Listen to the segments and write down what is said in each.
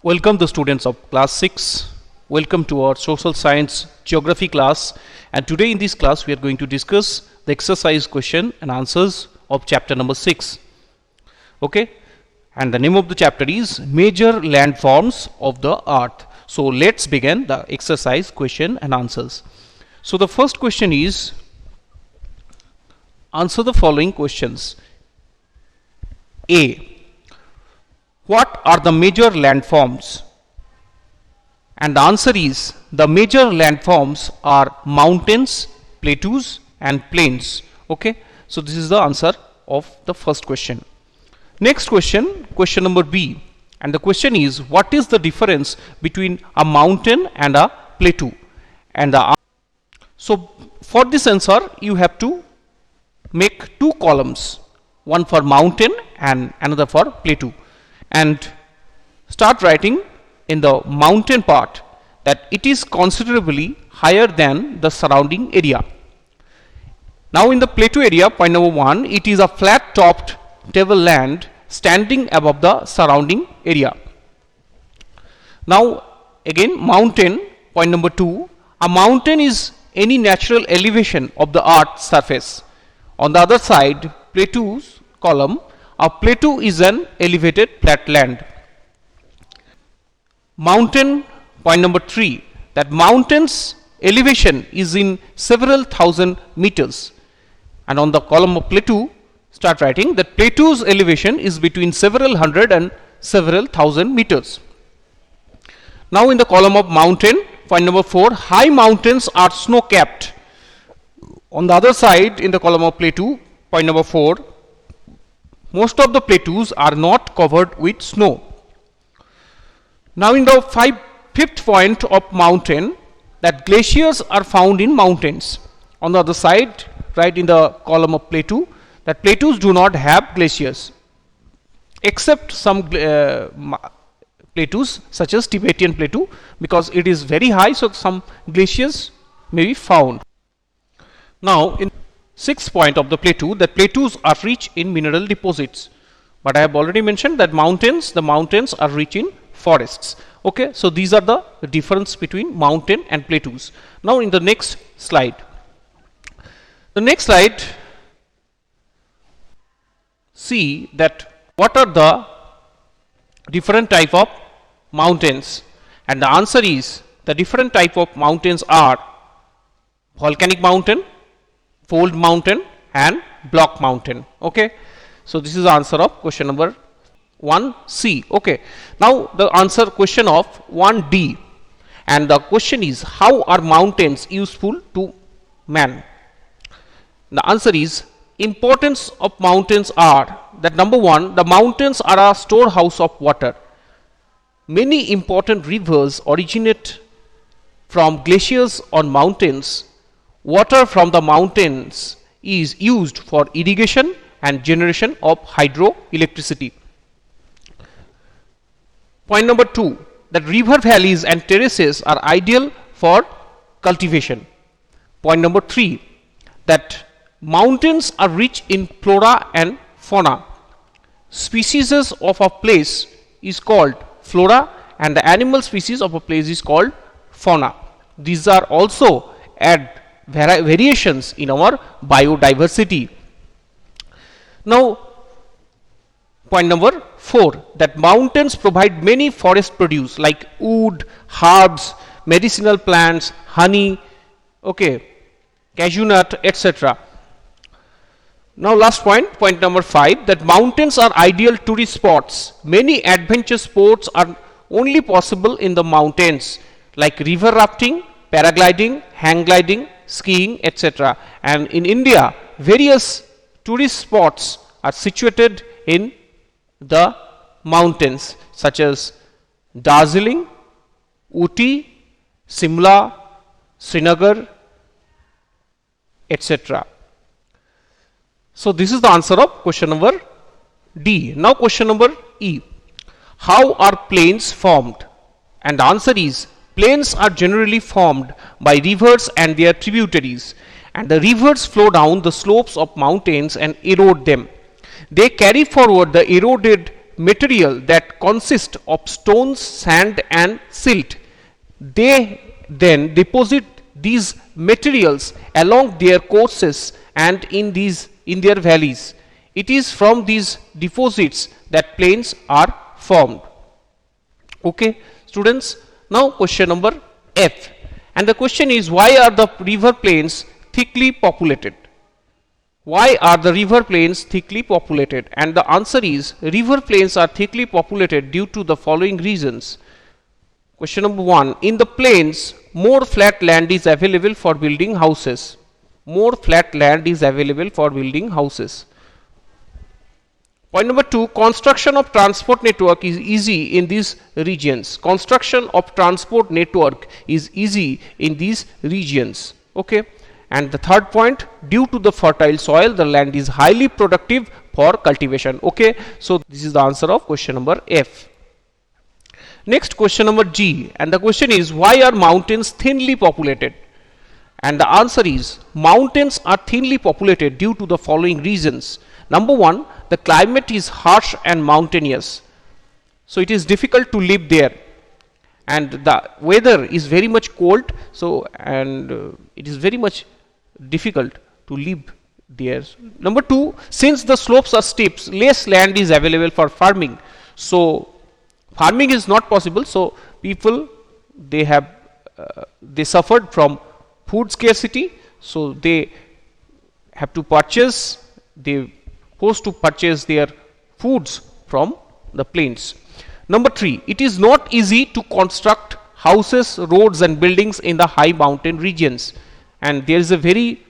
Welcome the students of class 6. Welcome to our social science geography class, and today in this class we are going to discuss the exercise question and answers of chapter number 6. Okay, and the name of the chapter is Major Landforms of the Earth. So let's begin the exercise question and answers. So the first question is, answer the following questions. A. What are the major landforms? And the answer is, the major landforms are mountains, plateaus and plains. Okay, so this is the answer of the first question. Next question, question number B, and the question is, what is the difference between a mountain and a plateau? And so for this answer you have to make two columns, one for mountain and another for plateau, and start writing in the mountain part that it is considerably higher than the surrounding area. Now in the plateau area, point number 1, it is a flat topped tableland standing above the surrounding area. Now again mountain, point number 2, a mountain is any natural elevation of the earth's surface. On the other side, plateaus column, a plateau is an elevated flat land. Mountain, point number 3, that mountain's elevation is in several thousand meters. And on the column of plateau, start writing that plateau's elevation is between several hundred and several thousand meters. Now in the column of mountain, point number 4, high mountains are snow capped. On the other side, in the column of plateau, point number 4, most of the plateaus are not covered with snow. Now in the fifth point of mountain, that glaciers are found in mountains. On the other side, right in the column of plateau, that plateaus do not have glaciers, except some plateaus such as Tibetan plateau, because it is very high, so some glaciers may be found. Now in sixth point of the plateau, that plateaus are rich in mineral deposits, but I have already mentioned that the mountains are rich in forests. Okay, so these are the difference between mountain and plateaus. Now in the next slide, see that what are the different type of mountains, and the answer is, the different type of mountains are volcanic mountain, fold mountain and block mountain. Okay, so this is the answer of question number 1C. Okay, now the answer question of 1D, and the question is, how are mountains useful to man? The answer is, importance of mountains are that number 1, the mountains are a storehouse of water. Many important rivers originate from glaciers on mountains. Water from the mountains is used for irrigation and generation of hydroelectricity. Point number 2, that river valleys and terraces are ideal for cultivation. Point number 3, that mountains are rich in flora and fauna. Species of a place is called flora and the animal species of a place is called fauna. These are also add variations in our biodiversity. Now point number 4, that mountains provide many forest produce like wood, herbs, medicinal plants, honey, okay, cashew nut, etc. Now last point, point number 5, that mountains are ideal tourist spots. Many adventure sports are only possible in the mountains like river rafting, paragliding, hang gliding, skiing, etc. And in India, various tourist spots are situated in the mountains such as Darjeeling, Ooty, Simla, Srinagar, etc. So this is the answer of question number D. Now question number E, how are plains formed? And the answer is, plains are generally formed by rivers and their tributaries, and the rivers flow down the slopes of mountains and erode them. They carry forward the eroded material that consist of stones, sand and silt. They then deposit these materials along their courses and in their valleys. It is from these deposits that plains are formed. Okay, students. Now question number F, and the question is, why are the river plains thickly populated? Why are the river plains thickly populated? And the answer is, river plains are thickly populated due to the following reasons. Question number 1, in the plains more flat land is available for building houses. More flat land is available for building houses. Point number 2, construction of transport network is easy in these regions. Construction of transport network is easy in these regions. Okay. And the third point, due to the fertile soil, the land is highly productive for cultivation. Okay. So this is the answer of question number F. Next question number G, and the question is, why are mountains thinly populated? And the answer is, mountains are thinly populated due to the following reasons. Number 1, the climate is harsh and mountainous, so it is difficult to live there, and the weather is very much cold, so it is very much difficult to live there. Number 2, since the slopes are steep, less land is available for farming, so farming is not possible, so people they suffered from food scarcity, so they have to purchase, they forced to purchase their foods from the plains. Number 3, it is not easy to construct houses, roads and buildings in the high mountain regions, and there is a very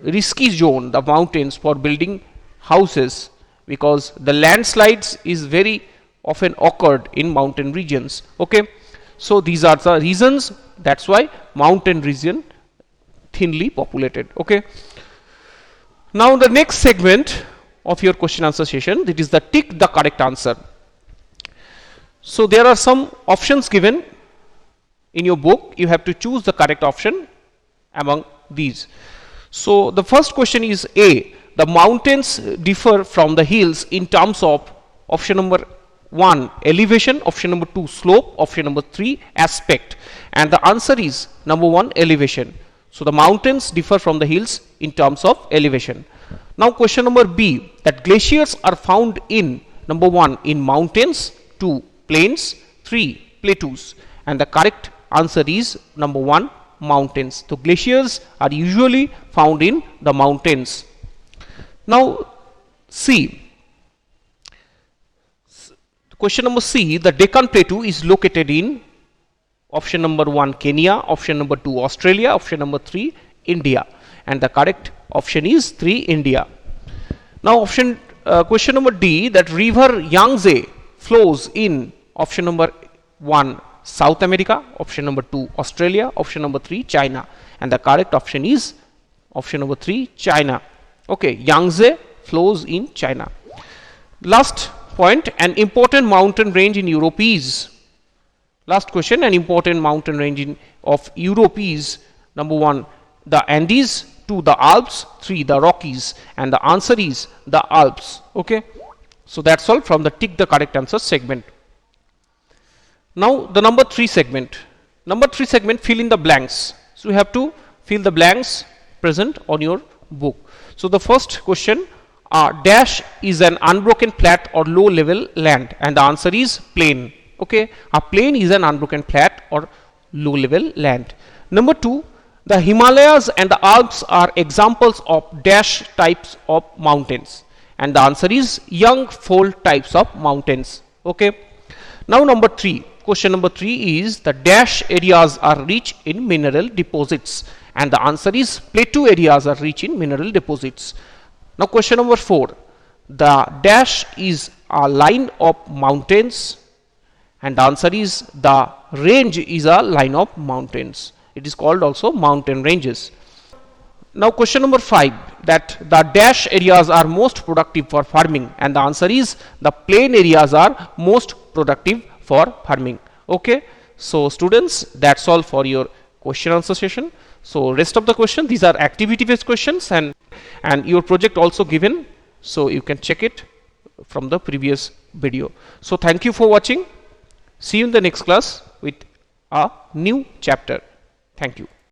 risky zone, the mountains, for building houses, because the landslides is very often occurred in mountain regions. Okay, so these are the reasons, that's why mountain region thinly populated. Okay, now the next segment of your question answer session, that is the tick the correct answer. So there are some options given in your book, you have to choose the correct option among these. So the first question is A, the mountains differ from the hills in terms of option number 1 elevation, option number 2 slope, option number 3 aspect, and the answer is number 1 elevation. So the mountains differ from the hills in terms of elevation. Now question number B, that glaciers are found in number 1 in mountains, 2 plains, 3 plateaus, and the correct answer is number 1 mountains. So glaciers are usually found in the mountains. Now C, question number C, the Deccan Plateau is located in option number 1 Kenya, option number 2 Australia, option number 3 India, and the correct option is 3 India. Now question number D, that river Yangtze flows in option number 1 South America, option number 2 Australia, option number 3 China, and the correct option is option number 3 China. Okay, Yangtze flows in China. Last point, an important mountain range in Europe is, last question, an important mountain range of Europe is number 1 the Andes, 2 the Alps, 3 the Rockies, and the answer is the Alps. Okay, so that's all from the tick the correct answer segment. Now the number 3 segment. Number 3 segment, fill in the blanks. So you have to fill the blanks present on your book. So the first question, dash is an unbroken flat or low level land, and the answer is plain. Okay, a plain is an unbroken flat or low level land. Number 2, the Himalayas and the Alps are examples of dash types of mountains, and the answer is young fold types of mountains. Okay, now number 3, question number 3 is, the dash areas are rich in mineral deposits, and the answer is plateau areas are rich in mineral deposits. Now question number 4, the dash is a line of mountains, and the answer is the range is a line of mountains. It is called also mountain ranges. Now question number 5, that the dash areas are most productive for farming, and the answer is the plain areas are most productive for farming. Okay, so students, that's all for your question answer session. So rest of the question, these are activity based questions, and your project also given, so you can check it from the previous video. So thank you for watching. See you in the next class with a new chapter. Thank you.